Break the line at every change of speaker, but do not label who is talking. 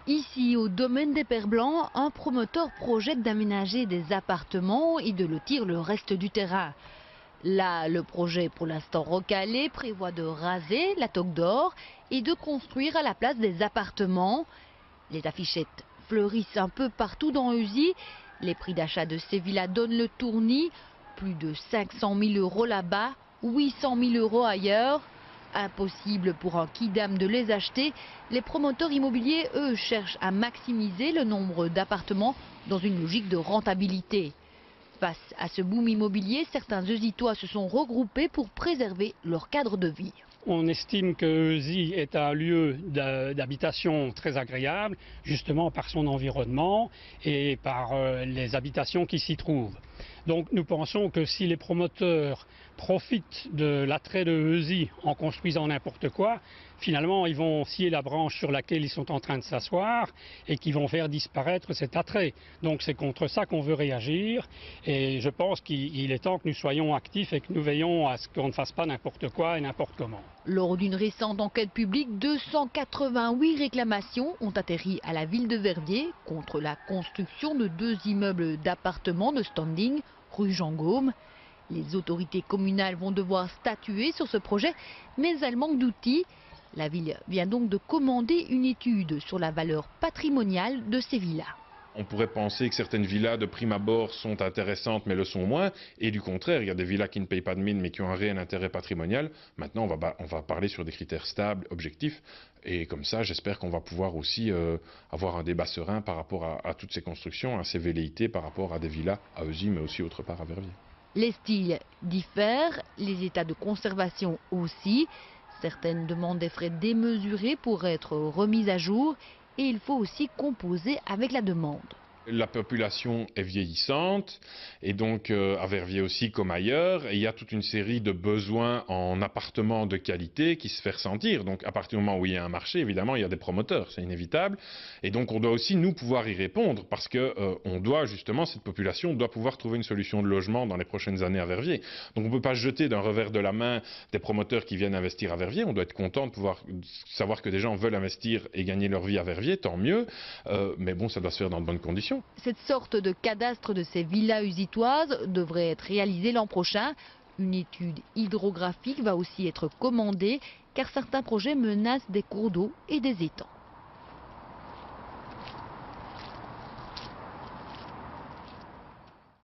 Ici, au domaine des Pères Blancs, un promoteur projette d'aménager des appartements et de lotir le reste du terrain. Là, le projet, pour l'instant recalé, prévoit de raser la toque d'or et de construire à la place des appartements. Les affichettes fleurissent un peu partout dans Heusies. Les prix d'achat de ces villas donnent le tournis. Plus de 500 000 € là-bas, 800 000 € ailleurs. Impossible pour un kidam de les acheter. Les promoteurs immobiliers, eux, cherchent à maximiser le nombre d'appartements dans une logique de rentabilité. Face à ce boom immobilier, certains Heusitois se sont regroupés pour préserver leur cadre de vie.
On estime que Heusies est un lieu d'habitation très agréable, justement par son environnement et par les habitations qui s'y trouvent. Donc nous pensons que si les promoteurs profitent de l'attrait de Heusies en construisant n'importe quoi, finalement ils vont scier la branche sur laquelle ils sont en train de s'asseoir et qui vont faire disparaître cet attrait. Donc c'est contre ça qu'on veut réagir et je pense qu'il est temps que nous soyons actifs et que nous veillons à ce qu'on ne fasse pas n'importe quoi et n'importe comment.
Lors d'une récente enquête publique, 288 réclamations ont atterri à la ville de Verviers contre la construction de 2 immeubles d'appartements de standing rue Jean Gaume. Les autorités communales vont devoir statuer sur ce projet, mais elles manquent d'outils. La ville vient donc de commander une étude sur la valeur patrimoniale de ces villas.
On pourrait penser que certaines villas de prime abord sont intéressantes mais le sont moins. Et du contraire, il y a des villas qui ne payent pas de mine mais qui ont un réel intérêt patrimonial. Maintenant, on va parler sur des critères stables, objectifs. Et comme ça, j'espère qu'on va pouvoir aussi avoir un débat serein par rapport à toutes ces constructions, à ces velléités par rapport à des villas à Heusies mais aussi autre part à Verviers.
Les styles diffèrent, les états de conservation aussi. Certaines demandent des frais démesurés pour être remises à jour. Et il faut aussi composer avec la demande.
La population est vieillissante et donc à Verviers aussi comme ailleurs, et il y a toute une série de besoins en appartements de qualité qui se fait ressentir. Donc à partir du moment où il y a un marché, évidemment, il y a des promoteurs, c'est inévitable. Et donc on doit aussi nous pouvoir y répondre parce que on doit justement, cette population doit pouvoir trouver une solution de logement dans les prochaines années à Verviers. Donc on ne peut pas jeter d'un revers de la main des promoteurs qui viennent investir à Verviers. On doit être content de pouvoir savoir que des gens veulent investir et gagner leur vie à Verviers, tant mieux. Mais bon, ça doit se faire dans de bonnes conditions.
Cette sorte de cadastre de ces villas heusitoises devrait être réalisée l'an prochain. Une étude hydrographique va aussi être commandée car certains projets menacent des cours d'eau et des étangs.